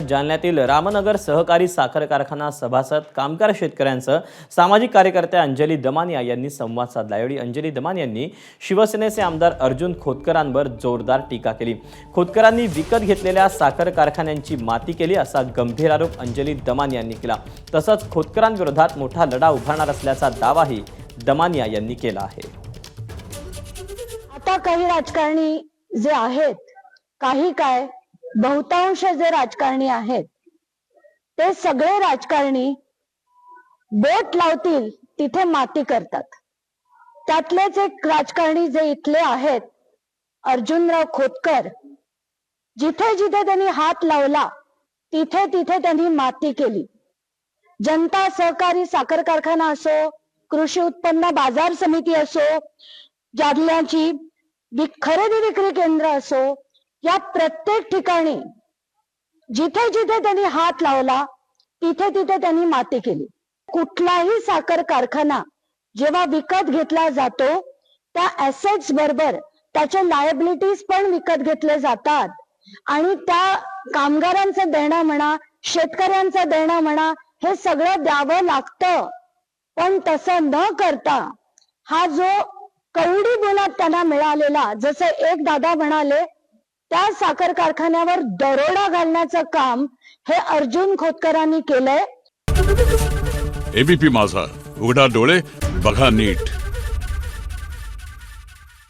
जालन्यातील रामनगर सहकारी साखर कारखाना सभासद कामगार शेतकऱ्यांचं सामाजिक कार्यकर्त्या अंजली दमानिया यांनी संवाद साधला। यावेळी अंजली दमानिया यांनी शिवसेनेचे आमदार अर्जुन खोतकरांवर जोरदार टीका केली। खोतकरांनी विकत घेतलेल्या साखर कारखान्यांची माती केली असा गंभीर आरोप अंजली दमानिया यांनी केला। तसंच खोतकरांविरोधात मोठा लढा उभारणार असल्याचा दावाही दमानिया यांनी केला आहे। आता काही राजकारणी जे आहेत, काही काय बहुतांश जे राजकारणी आहेत ते सगळे राजकारणी बोट लावतील तिथे माती करतात। त्यातलेच एक राजकारणी जे इथले आहेत अर्जुनराव खोतकर, जिथे जिथे त्यांनी हात लावला तिथे तिथे त्यांनी माती केली। जनता सहकारी साखर कारखाना असो, कृषी उत्पन्न बाजार समिती असो, जालन्याची खरेदी विक्री केंद्र असो, या प्रत्येक ठिकाणी जिथे जिथे त्यांनी हात लावला तिथे तिथे त्यांनी माती केली। कुठलाही साखर कारखाना जेव्हा विकत घेतला जातो त्या ऍसेट्स बरोबर त्याचे लायबिलिटीज पण विकत घेतले जातात आणि त्या कामगारांचं देणं म्हणा, शेतकऱ्यांचं देणं म्हणा, हे सगळं द्यावं लागतं। पण तसं न करता हा जो कवडी बोलात त्यांना मिळालेला, जसं एक दादा म्हणाले, त्या साखर कारखान्यावर दरोडा घालण्याचं काम हे अर्जुन खोतकरांनी केलंय। एबीपी माझा, उघडा डोळे बघा नीट।